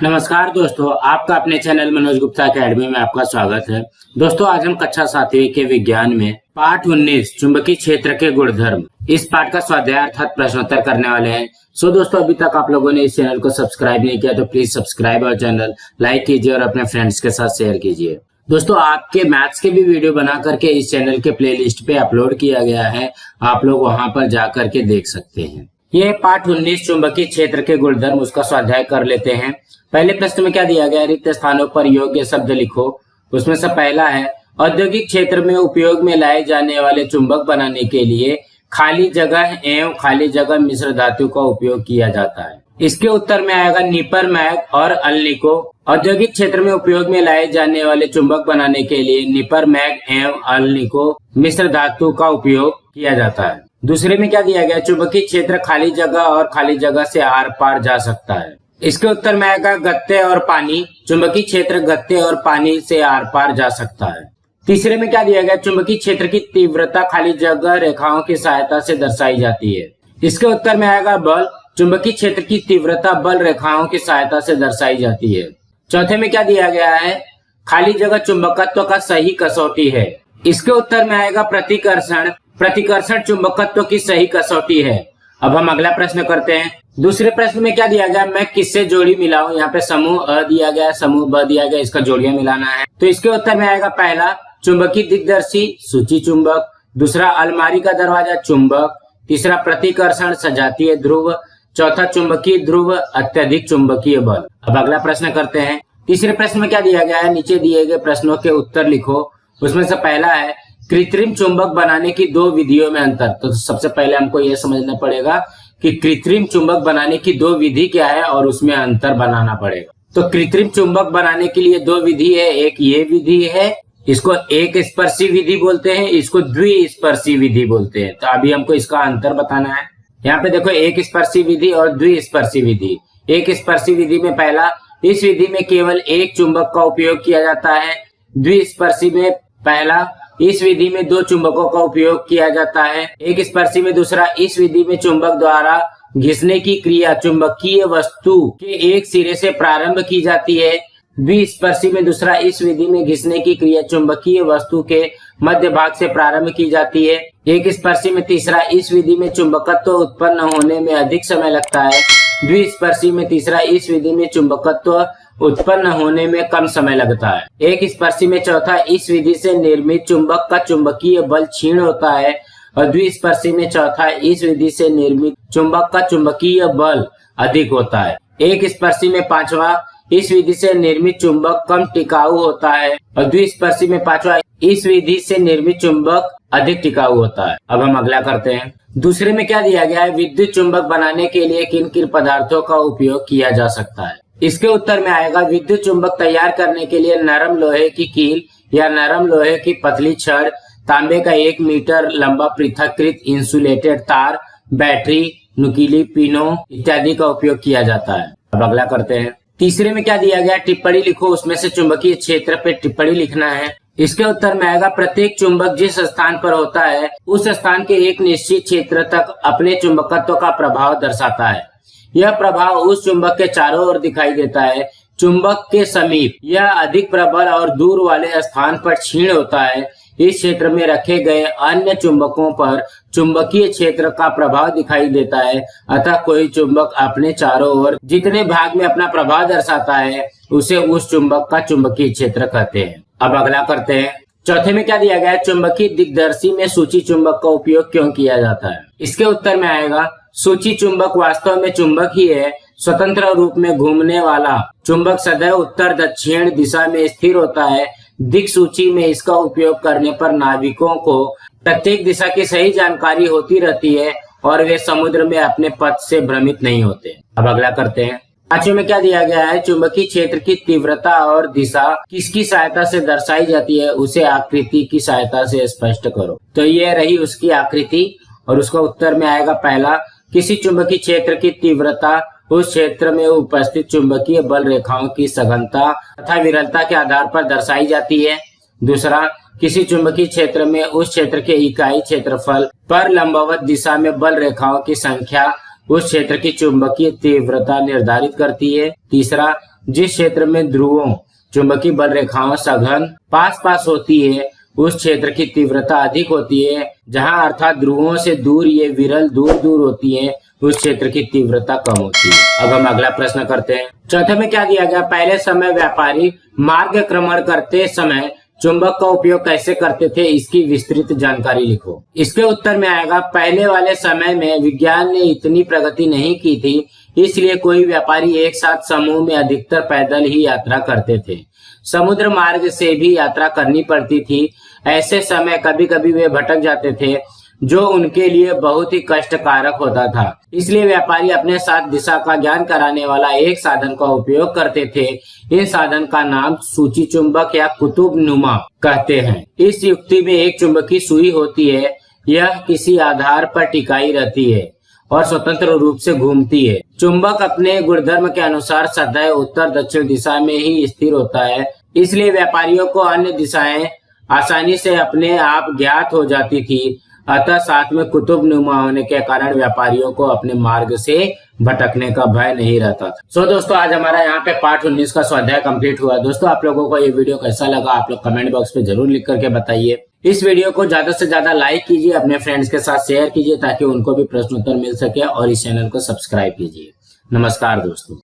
नमस्कार दोस्तों, आपका अपने चैनल मनोज गुप्ता अकेडमी में आपका स्वागत है। दोस्तों, आज हम कक्षा 7वीं के विज्ञान में पाठ 19 चुंबकीय क्षेत्र के गुणधर्म इस पाठ का स्वाध्याय अर्थात प्रश्नोत्तर करने वाले हैं। दोस्तों, अभी तक आप लोगों ने इस चैनल को सब्सक्राइब नहीं किया तो प्लीज सब्सक्राइब और चैनल लाइक कीजिए और अपने फ्रेंड्स के साथ शेयर कीजिए। दोस्तों, आपके मैथ्स के भी वीडियो बना करके इस चैनल के प्लेलिस्ट पे अपलोड किया गया है, आप लोग वहां पर जा करके देख सकते हैं। ये पाठ 19 चुंबकीय क्षेत्र के गुणधर्म उसका स्वाध्याय कर लेते हैं। पहले प्रश्न में क्या दिया गया है, रिक्त स्थानों पर योग्य शब्द लिखो। उसमें से पहला है, औद्योगिक क्षेत्र में उपयोग में लाए जाने वाले चुंबक बनाने के लिए खाली जगह एवं खाली जगह मिश्र धातु का उपयोग किया जाता है। इसके उत्तर में आएगा निपर मैग और अल्निको। औद्योगिक क्षेत्र में उपयोग में लाए जाने वाले चुंबक बनाने के लिए निपर मैग एवं अल्निको मिश्र धातु का उपयोग किया जाता है। दूसरे में क्या दिया गया, चुंबकीय क्षेत्र खाली जगह और खाली जगह से आर पार जा सकता है। इसके उत्तर में आएगा गत्ते और पानी। चुंबकीय क्षेत्र गत्ते और पानी से आर पार जा सकता है। तीसरे में क्या दिया गया, चुंबकीय क्षेत्र की तीव्रता खाली जगह रेखाओं की सहायता से दर्शाई जाती है। इसके उत्तर में आएगा बल। चुंबकीय क्षेत्र की तीव्रता बल रेखाओं की सहायता से दर्शाई जाती है। चौथे में क्या दिया गया है, खाली जगह चुंबकत्व का सही कसौटी है। इसके उत्तर में आएगा प्रतिकर्षण। प्रतिकर्षण चुंबकत्व की सही कसौटी है। अब हम अगला प्रश्न करते हैं। दूसरे प्रश्न में क्या दिया गया, मैं किससे जोड़ी मिलाऊं। यहाँ पे समूह अ दिया गया, समूह ब दिया गया, इसका जोड़ियां मिलाना है। तो इसके उत्तर में आएगा पहला चुंबकीय दिग्दर्शी सूची चुंबक, दूसरा अलमारी का दरवाजा चुंबक, तीसरा प्रतिकर्षण सजातीय ध्रुव, चौथा चुंबकीय ध्रुव अत्यधिक चुंबकीय बल। अब अगला प्रश्न करते हैं। तीसरे प्रश्न में क्या दिया गया है, नीचे दिए गए प्रश्नों के उत्तर लिखो। उसमें से पहला है कृत्रिम चुंबक बनाने की दो विधियों में अंतर। तो सबसे पहले हमको यह समझना पड़ेगा कि कृत्रिम चुंबक बनाने की दो विधि क्या है और उसमें अंतर बनाना पड़ेगा। तो कृत्रिम चुंबक बनाने के लिए दो विधि है। एक ये विधि है, इसको एक स्पर्शी विधि बोलते हैं, इसको द्विस्पर्शी विधि बोलते हैं। तो अभी हमको इसका अंतर बताना है। यहाँ पे देखो, एक स्पर्शी विधि और द्विस्पर्शी विधि। एक स्पर्शी विधि में पहला, इस विधि में केवल एक चुंबक का उपयोग किया जाता है। द्विस्पर्शी में पहला, इस विधि में दो चुंबकों का उपयोग किया जाता है। एक स्पर्शी में दूसरा, इस विधि में चुंबक द्वारा घिसने की क्रिया चुंबकीय वस्तु के एक सिरे से प्रारंभ की जाती है। द्विस्पर्शी में दूसरा, इस विधि में घिसने की क्रिया चुंबकीय वस्तु के मध्य भाग से प्रारंभ की जाती है। एक स्पर्शी में तीसरा, इस विधि में चुंबकत्व उत्पन्न होने में अधिक समय लगता है। द्विस्पर्शी में तीसरा, इस विधि में चुंबकत्व उत्पन्न होने में कम समय लगता है। एक स्पर्शी में चौथा, इस विधि से निर्मित चुंबक का चुंबकीय बल क्षीण होता है। और द्विस्पर्शी में चौथा, इस विधि से निर्मित चुंबक का चुंबकीय बल अधिक होता है। एक स्पर्शी में पांचवा, इस विधि से निर्मित चुंबक कम टिकाऊ होता है। और द्विस्पर्शी में पांचवा, इस विधि से निर्मित चुंबक अधिक टिकाऊ होता है। अब हम अगला करते हैं। दूसरे में क्या दिया गया है, विद्युत चुंबक बनाने के लिए किन किन पदार्थों का उपयोग किया जा सकता है। इसके उत्तर में आएगा, विद्युत चुंबक तैयार करने के लिए नरम लोहे की कील या नरम लोहे की पतली छड़, तांबे का 1 मीटर लंबा पृथक्कृत इंसुलेटेड तार, बैटरी, नुकीली पिनों इत्यादि का उपयोग किया जाता है। अब अगला करते हैं। तीसरे में क्या दिया गया, टिप्पणी लिखो। उसमें से चुंबकीय क्षेत्र पे टिप्पणी लिखना है। इसके उत्तर में आएगा, प्रत्येक चुंबक जिस स्थान पर होता है उस स्थान के एक निश्चित क्षेत्र तक अपने चुंबकत्व का प्रभाव दर्शाता है। यह प्रभाव उस चुंबक के चारों ओर दिखाई देता है। चुंबक के समीप यह अधिक प्रबल और दूर वाले स्थान पर क्षीण होता है। इस क्षेत्र में रखे गए अन्य चुंबकों पर चुंबकीय क्षेत्र का प्रभाव दिखाई देता है। अतः कोई चुंबक अपने चारों ओर जितने भाग में अपना प्रभाव दर्शाता है उसे उस चुंबक का चुंबकीय क्षेत्र कहते हैं। अब अगला करते हैं। चौथे में क्या दिया गया है, चुंबकीय दिग्दर्शी में सूची चुंबक का उपयोग क्यों किया जाता है। इसके उत्तर में आएगा, सूची चुंबक वास्तव में चुंबक ही है। स्वतंत्र रूप में घूमने वाला चुंबक सदैव उत्तर दक्षिण दिशा में स्थिर होता है। दिक्सूची में इसका उपयोग करने पर नाविकों को प्रत्येक दिशा की सही जानकारी होती रहती है और वे समुद्र में अपने पथ से भ्रमित नहीं होते। अब अगला करते हैं। पांचवें में क्या दिया गया है, चुंबकीय क्षेत्र की तीव्रता और दिशा किसकी सहायता से दर्शाई जाती है, उसे आकृति की सहायता से स्पष्ट करो। तो ये रही उसकी आकृति और उसका उत्तर में आएगा पहला, किसी चुंबकीय क्षेत्र की तीव्रता उस क्षेत्र में उपस्थित चुंबकीय बल रेखाओं की सघनता तथा विरलता के आधार पर दर्शाई जाती है। दूसरा, किसी चुंबकीय क्षेत्र में उस क्षेत्र के इकाई क्षेत्रफल पर लंबवत दिशा में बल रेखाओं की संख्या उस क्षेत्र की चुंबकीय तीव्रता निर्धारित करती है। तीसरा, जिस क्षेत्र में ध्रुवों चुंबकीय बल रेखाओं सघन पास पास होती है उस क्षेत्र की तीव्रता अधिक होती है। जहां अर्थात ध्रुवों से दूर ये विरल दूर दूर होती है, उस क्षेत्र की तीव्रता कम होती है। अब हम अगला प्रश्न करते हैं। चौथे में क्या दिया गया, पहले समय व्यापारी मार्गक्रमण करते समय चुंबक का उपयोग कैसे करते थे, इसकी विस्तृत जानकारी लिखो। इसके उत्तर में आएगा, पहले वाले समय में विज्ञान ने इतनी प्रगति नहीं की थी, इसलिए कोई व्यापारी एक साथ समूह में अधिकतर पैदल ही यात्रा करते थे। समुद्र मार्ग से भी यात्रा करनी पड़ती थी। ऐसे समय कभी कभी वे भटक जाते थे, जो उनके लिए बहुत ही कष्टकारक होता था। इसलिए व्यापारी अपने साथ दिशा का ज्ञान कराने वाला एक साधन का उपयोग करते थे। इन साधन का नाम सूची चुंबक या कुतुब नुमा कहते हैं। इस युक्ति में एक चुंबकीय सुई होती है। यह किसी आधार पर टिकाई रहती है और स्वतंत्र रूप से घूमती है। चुंबक अपने गुणधर्म के अनुसार सदैव उत्तर दक्षिण दिशा में ही स्थिर होता है। इसलिए व्यापारियों को अन्य दिशाएं आसानी से अपने आप ज्ञात हो जाती थी। अतः साथ में कुतुब नुमा होने के कारण व्यापारियों को अपने मार्ग से भटकने का भय नहीं रहता था। दोस्तों, आज हमारा यहाँ पे पाठ 19 का स्वाध्याय कंप्लीट हुआ। दोस्तों, आप लोगों को ये वीडियो कैसा लगा आप लोग कमेंट बॉक्स पे जरूर लिख करके बताइए। इस वीडियो को ज्यादा से ज्यादा लाइक कीजिए, अपने फ्रेंड्स के साथ शेयर कीजिए ताकि उनको भी प्रश्नोत्तर मिल सके, और इस चैनल को सब्सक्राइब कीजिए। नमस्कार दोस्तों।